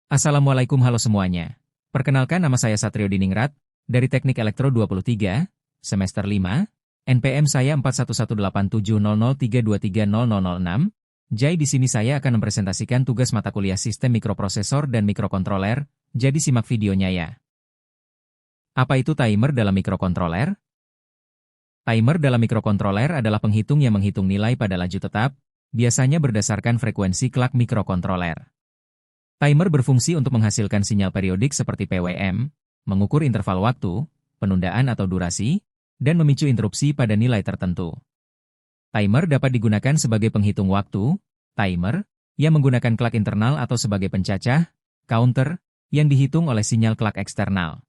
Assalamualaikum, halo semuanya. Perkenalkan, nama saya Satrio Diningrat, dari Teknik Elektro 23, semester 5, NPM saya 41870032300006. Jadi di sini saya akan mempresentasikan tugas mata kuliah Sistem Mikroprosesor dan Mikrokontroler, jadi simak videonya ya. Apa itu timer dalam mikrokontroler? Timer dalam mikrokontroler adalah penghitung yang menghitung nilai pada laju tetap, biasanya berdasarkan frekuensi clock mikrokontroler. Timer berfungsi untuk menghasilkan sinyal periodik seperti PWM, mengukur interval waktu, penundaan atau durasi, dan memicu interupsi pada nilai tertentu. Timer dapat digunakan sebagai penghitung waktu, timer, yang menggunakan clock internal atau sebagai pencacah, counter, yang dihitung oleh sinyal clock eksternal.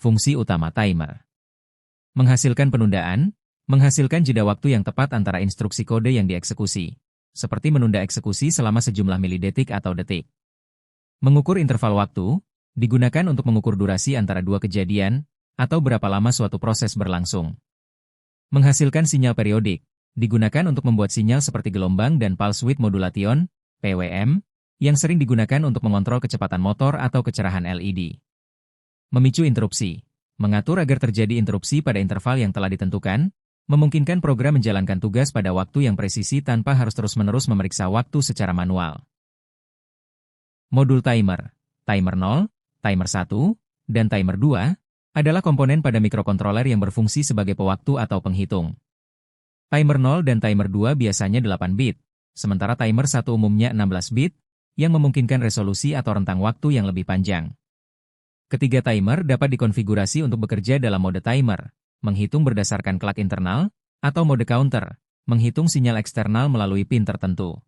Fungsi utama timer: menghasilkan penundaan, menghasilkan jeda waktu yang tepat antara instruksi kode yang dieksekusi, seperti menunda eksekusi selama sejumlah milidetik atau detik. Mengukur interval waktu, digunakan untuk mengukur durasi antara dua kejadian, atau berapa lama suatu proses berlangsung. Menghasilkan sinyal periodik, digunakan untuk membuat sinyal seperti gelombang dan pulse width modulation, PWM, yang sering digunakan untuk mengontrol kecepatan motor atau kecerahan LED. Memicu interupsi, mengatur agar terjadi interupsi pada interval yang telah ditentukan, memungkinkan program menjalankan tugas pada waktu yang presisi tanpa harus terus-menerus memeriksa waktu secara manual. Modul timer, timer 0, timer 1, dan timer 2, adalah komponen pada mikrokontroler yang berfungsi sebagai pewaktu atau penghitung. Timer 0 dan timer 2 biasanya 8 bit, sementara timer 1 umumnya 16 bit, yang memungkinkan resolusi atau rentang waktu yang lebih panjang. Ketiga timer dapat dikonfigurasi untuk bekerja dalam mode timer, menghitung berdasarkan clock internal, atau mode counter, menghitung sinyal eksternal melalui pin tertentu.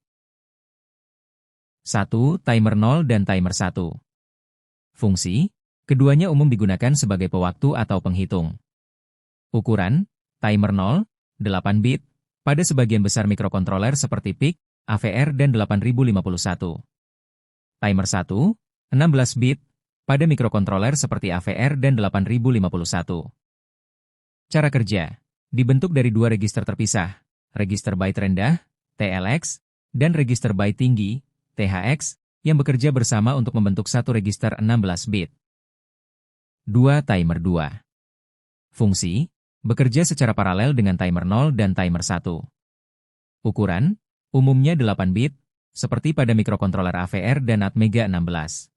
1. Timer 0 dan timer 1. Fungsi: keduanya umum digunakan sebagai pewaktu atau penghitung. Ukuran: timer 0, 8 bit, pada sebagian besar mikrokontroler seperti PIC, AVR dan 8051. Timer 1, 16 bit, pada mikrokontroler seperti AVR dan 8051. Cara kerja: dibentuk dari dua register terpisah, register byte rendah, TLX, dan register byte tinggi, THX, yang bekerja bersama untuk membentuk satu register 16 bit. 2. Timer 2. Fungsi: bekerja secara paralel dengan timer 0 dan timer 1. Ukuran: umumnya 8 bit, seperti pada mikrokontroler AVR dan Atmega 16.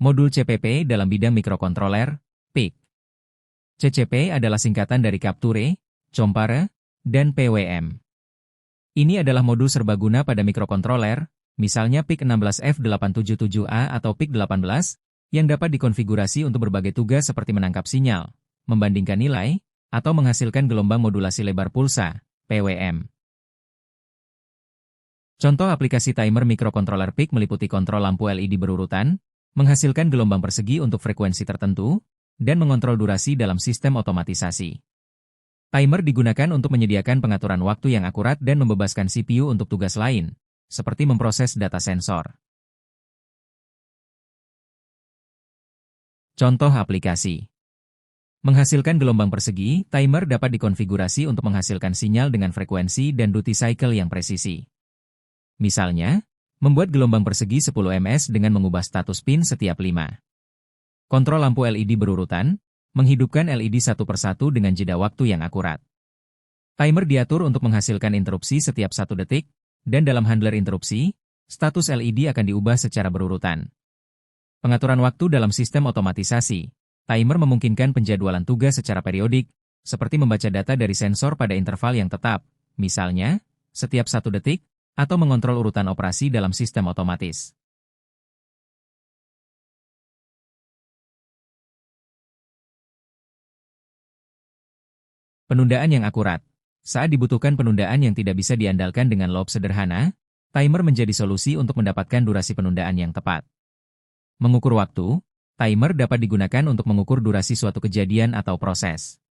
Modul CPP dalam bidang mikrokontroler, PIC. CCP adalah singkatan dari Capture, Compare, dan PWM. Ini adalah modul serbaguna pada mikrokontroler, misalnya PIC 16F877A atau PIC 18, yang dapat dikonfigurasi untuk berbagai tugas seperti menangkap sinyal, membandingkan nilai, atau menghasilkan gelombang modulasi lebar pulsa, PWM. Contoh aplikasi timer mikrokontroler PIC meliputi kontrol lampu LED berurutan, menghasilkan gelombang persegi untuk frekuensi tertentu, dan mengontrol durasi dalam sistem otomatisasi. Timer digunakan untuk menyediakan pengaturan waktu yang akurat dan membebaskan CPU untuk tugas lain, seperti memproses data sensor. Contoh aplikasi: menghasilkan gelombang persegi, timer dapat dikonfigurasi untuk menghasilkan sinyal dengan frekuensi dan duty cycle yang presisi. Misalnya, membuat gelombang persegi 10 ms dengan mengubah status pin setiap 5. Kontrol lampu LED berurutan, menghidupkan LED satu persatu dengan jeda waktu yang akurat. Timer diatur untuk menghasilkan interupsi setiap 1 detik, dan dalam handler interupsi, status LED akan diubah secara berurutan. Pengaturan waktu dalam sistem otomatisasi, timer memungkinkan penjadwalan tugas secara periodik, seperti membaca data dari sensor pada interval yang tetap, misalnya, setiap 1 detik, atau mengontrol urutan operasi dalam sistem otomatis. Penundaan yang akurat. Saat dibutuhkan penundaan yang tidak bisa diandalkan dengan loop sederhana, timer menjadi solusi untuk mendapatkan durasi penundaan yang tepat. Mengukur waktu, timer dapat digunakan untuk mengukur durasi suatu kejadian atau proses.